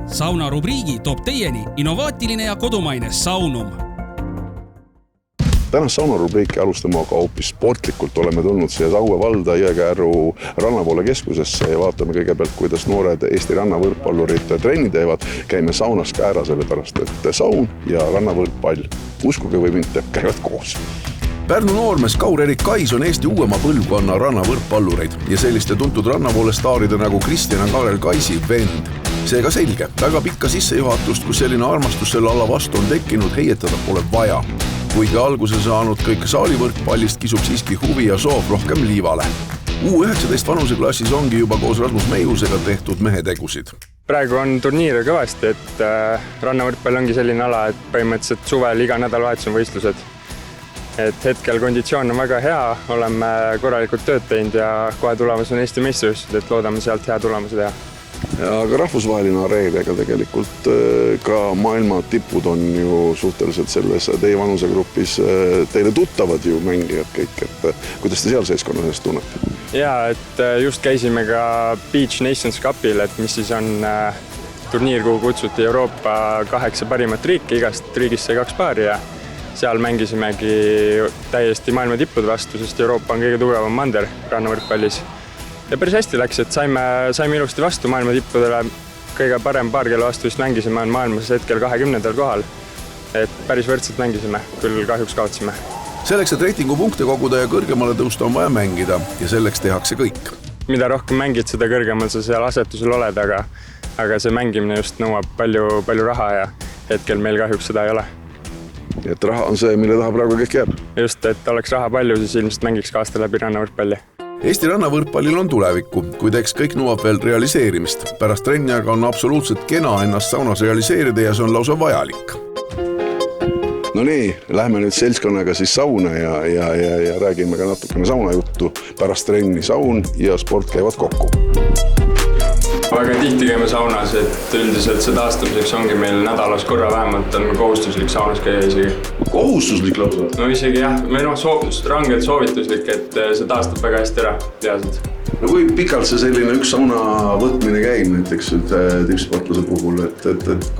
Sauna rubriigi toob teieni innovaatiline ja kodumaine Saunum. Tänast saunarubriiki alustame aga hoopis sportlikult. Oleme tulnud siia Saue valda Jõekäru rannapoole keskusesse ja vaatame kõigepealt, kuidas noored Eesti rannavõrkpallurid trenni teevad. Käime saunas ka ära sellepärast, et saun ja rannavõrkpall, uskuge või mitte, käivad koos. Pärnu noormees Kaur-Erik Kais on Eesti uuema põlvkonna rannavõrkpallureid ja selliste tuntud rannavoole staaride nagu Kristjan Karel Kaisi vend. Seega selge, väga pikka sissejuhatust, kus selline armastus selle alla vastu on tekkinud, heietada pole vaja. Kuigi alguse saanud kõik saalivõrkpallist kisub siiski huvi ja soov rohkem liivale. U19 vanuseklassis ongi juba koos Rasmus Meiusega tehtud mehetegusid. Praegu on turniire kõvasti, et rannavõrkpall ongi selline ala, et põhimõtteliselt suvel iga nädalavahetus on võistlused. Et hetkel konditsioon on väga hea, oleme korralikult tööd teinud ja kohe tulemas on Eesti meistrivõistlused, et loodame sealt hea tulemuse teha. Aga rahvusvaheline areen, ega tegelikult ka maailma tipud on ju suhteliselt selles teie vanusegrupis teile tuttavad ju mängijad kõik, et kuidas te seal seeskonna seest tunnete? Jaa, et just käisime ka Beach Nations Cupil, et mis siis on turniir, kuhu kutsuti Euroopa 8 parimat riiki, igast riigist sai 2 paari ja seal mängisimegi täiesti maailma tippude vastu, sest Euroopa on kõige tugevam mander rannavõrkpallis. Ja päris hästi läks, et saime ilusti vastu maailma tippudele. Kõige parem paar, kelle vastu vist mängisime, on maailmas hetkel 20. kohal. Et päris võrdselt mängisime, küll kahjuks kaotsime. Selleks, et reitingupunkte koguda ja kõrgemale tõusta on vaja mängida ja selleks tehakse kõik. Mida rohkem mängid, seda kõrgemal sa seal asetusel oled, aga see mängimine just nõuab palju raha ja hetkel meil kahjuks seda ei ole. Et raha on see, mille taha praegu kõik jääb. Just, et oleks raha palju, siis ilmselt mängiks ka aasta läbi rannavõrkpalli. Eesti rannavõrkpallil on tulevikku, kuid eks kõik nõuab veel realiseerimist. Pärast trenni aga on absoluutselt kena ennast saunas realiseerida ja see on lausa vajalik. No nii, lähme nüüd seltskonnaga siis sauna ja räägime ka natukene saunajuttu. Pärast trenni saun ja sport käivad kokku. Väga tihti käime saunas, et üldiselt see taastamiseks ongi meil nädalas korra vähemalt on kohustuslik saunas käia isegi. Kohustuslik lausa? No isegi jah, või rangelt soovituslik, et see taastab väga hästi ära lihaselt. No kui pikalt see selline üks sauna võtmine käib näiteks tippsportlase puhul, et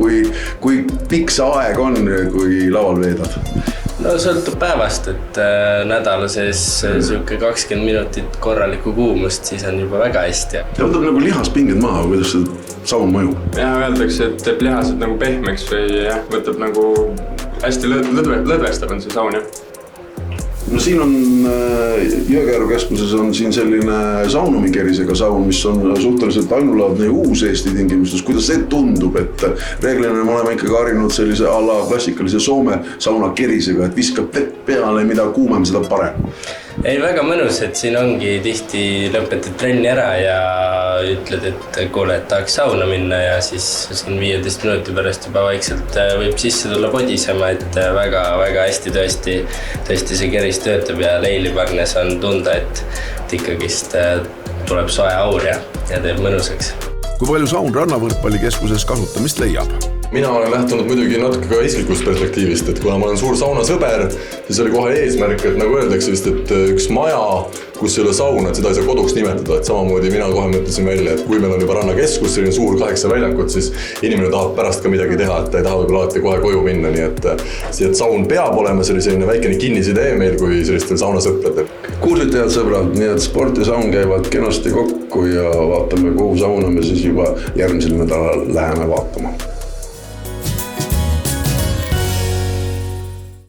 kui pikk see aeg on, kui laval veedad? No sõltub päevast, et nädala sees 20 minutit korralikku kuumust, siis on juba väga hästi. Ja võtab nagu lihaspinged maha, kuidas see saun mõjub? Ja öeldakse, et teeb lihased nagu pehmeks või võtab nagu hästi lõdvestab on see saun, jah. No siin on Jõekäru keskuses on siin selline saunumikerisega saun, mis on suhteliselt ainulaadne ja uus Eesti tingimustes. Kuidas see tundub, et reeglina me oleme ikkagi harinud sellise ala klassikalise Soome sauna kerisega, et viskab vett peale, mida kuumem, seda parem? Ei, väga mõnus, et siin ongi tihti lõpetad trenni ära ja ütled, et kuule, et tahaks sauna minna ja siis siin 15 minuti pärast juba vaikselt võib sisse tulla podisema, et väga hästi tõesti see keris töötab ja leili parnes on tunda, et ikkagist tuleb soe aur ja teeb mõnusaks. Kui palju saun rannavõrkpallikeskuses kasutamist leiab? Mina olen lähtunud muidugi natuke ka isiklikust perspektiivist, et kuna ma olen suur saunasõber, siis oli kohe eesmärk, et nagu öeldakse vist, et üks maja, kus ei ole sauna, et seda ei saa koduks nimetada, et samamoodi mina kohe mõtlesin välja, et kui meil on juba rannakeskus, selline suur 8 väljakut, siis inimene tahab pärast ka midagi teha, et ta ei taha võib-olla alati kohe koju minna, nii et saun peab olema selline väikene kinnisidee meil kui sellistel saunasõpradel. Kuulsite head sõbrad, nii et sport ja saun käivad kenasti kokku ja vaatame, kuhu sauna me siis juba järgmisel nädalal läheme vaatama.